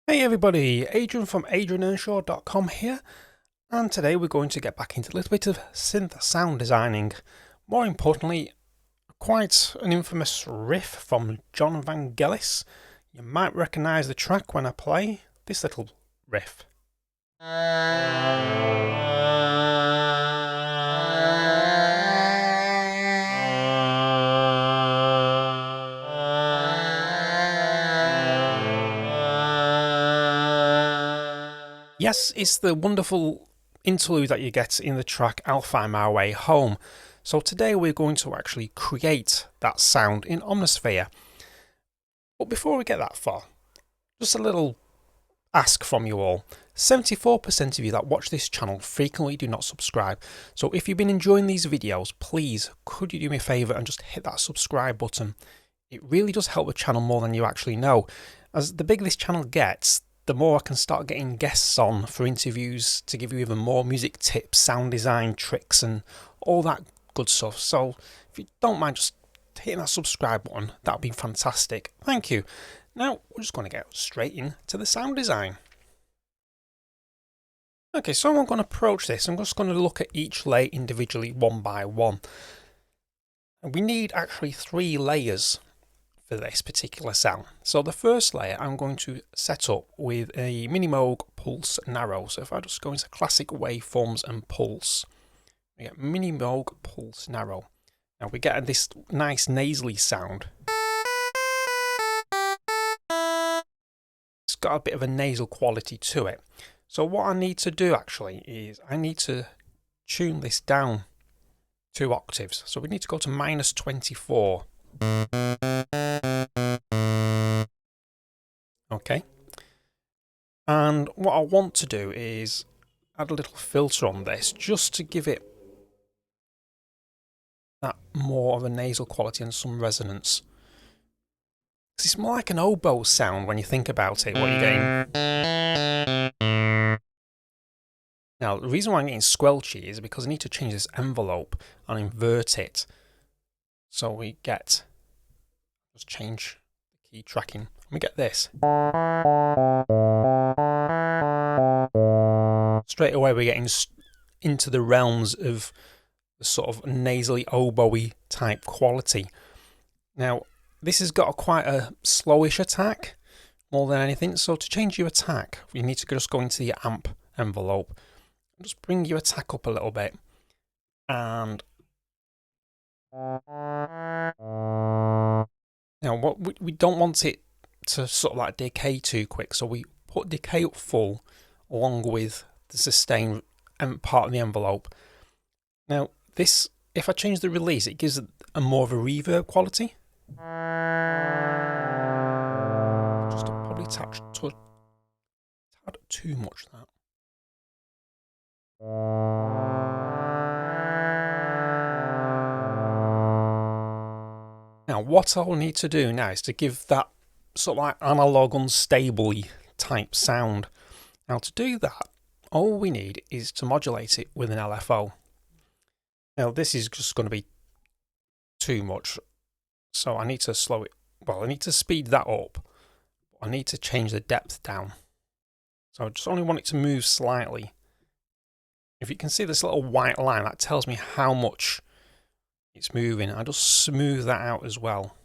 Hey everybody, Adrian from adrianearnshaw.com here, and today we're going to get back into a little bit of synth sound designing. More importantly, quite an infamous riff from Jon Vangelis. You might recognise the track when I play this little riff. Yes, it's the wonderful interlude that you get in the track I'll Find My Way Home. So today we're going to actually create that sound in Omnisphere. But before we get that far, just a little ask from you all. 74% of you that watch this channel frequently do not subscribe. So if you've been enjoying these videos, please could you do me a favour and just hit that subscribe button. It really does help the channel more than you actually know. As the bigger this channel gets, the more I can start getting guests on for interviews to give you even more music tips, sound design tricks and all that good stuff. So if you don't mind just hitting that subscribe button, that would be fantastic. Thank you. Now we're just going to get straight into the sound design. Okay, so I'm going to approach this. I'm just going to look at each layer individually one by one. And we need actually 3 layers for this particular sound. So the first layer I'm going to set up with a Minimoog Pulse Narrow. So if I just go into classic waveforms and pulse, we get Minimoog Pulse Narrow. Now we get this nice nasally sound. It's got a bit of a nasal quality to it. So what I need to do actually is I need to tune this down 2 octaves. So we need to go to -24. Okay, and what I want to do is add a little filter on this just to give it that more of a nasal quality and some resonance. It's more like an oboe sound when you think about it, what you're getting. Now, the reason why I'm getting squelchy is because I need to change this envelope and invert it. So we get, let's change the key tracking. We get this. Straight away we're getting into the realms of the sort of nasally oboe type quality. Now this has got quite a slowish attack more than anything, so to change your attack you need to just go into the amp envelope and just bring your attack up a little bit, and now what we don't want it to sort of like decay too quick, so we put decay up full along with the sustain part of the envelope. Now this, if I change the release, it gives a more of a reverb quality. Just probably touch too much that. Now what I'll need to do now is to give that sort of like analog unstable type sound. Now to do that, all we need is to modulate it with an LFO. Now this is just going to be too much, so I need to slow it. Well, I need to speed that up. I need to change the depth down. So I just only want it to move slightly. If you can see this little white line, that tells me how much it's moving. I just smooth that out as well.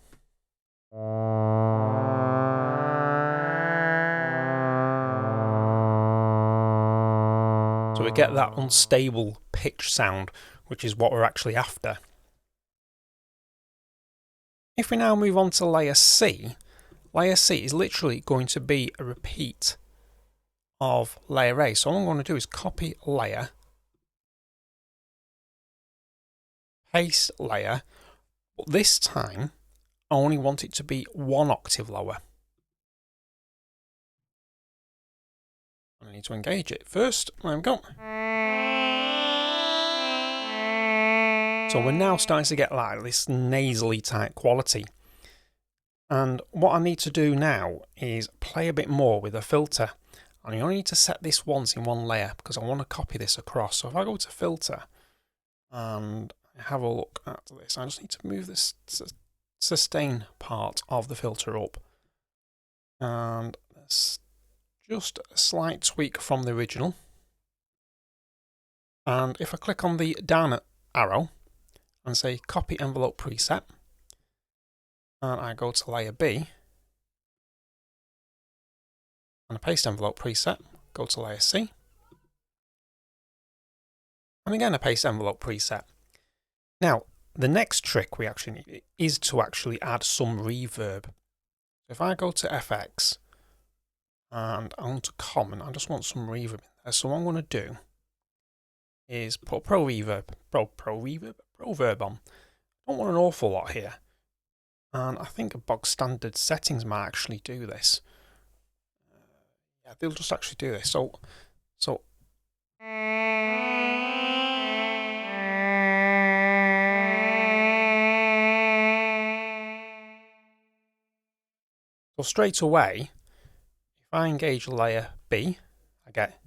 So we get that unstable pitch sound, which is what we're actually after. If we now move on to layer C is literally going to be a repeat of layer A. So all I'm going to do is copy layer, paste layer, but this time I only want it to be 1 octave lower. I need to engage it first. There we go. So we're now starting to get like this nasally type quality. And what I need to do now is play a bit more with a filter. And you only need to set this once in 1 layer because I want to copy this across. So if I go to filter and have a look at this, I just need to move this sustain part of the filter up. And let's just a slight tweak from the original. And if I click on the down arrow and say copy envelope preset, and I go to layer B, and I paste envelope preset, go to layer C, and again I paste envelope preset. Now, the next trick we actually need is to actually add some reverb. If I go to FX and onto common, I just want some reverb in there. So what I'm going to do is put pro reverb on. I don't want an awful lot here. And I think box standard settings might actually do this. Yeah, they'll just actually do this. So straight away, if I engage layer B, I get.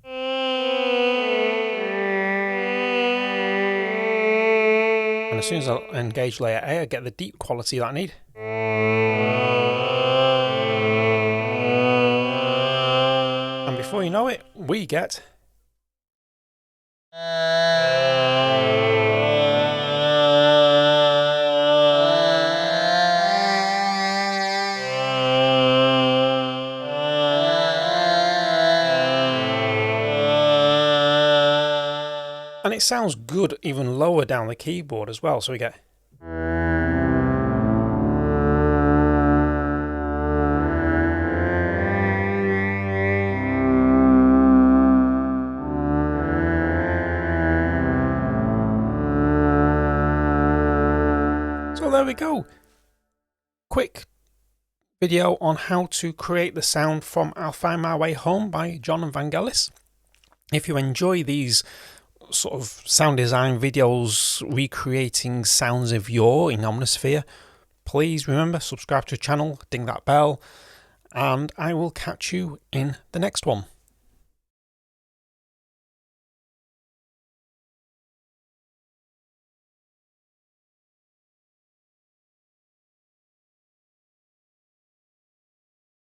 And as soon as I engage layer A, I get the deep quality that I need. And before you know it, we get. And it sounds good even lower down the keyboard as well, so we get. So there we go. Quick video on how to create the sound from I'll Find My Way Home by Jon and Vangelis. If you enjoy these sort of sound design videos recreating sounds of yore in Omnisphere, please remember, subscribe to the channel, ding that bell, and I will catch you in the next one.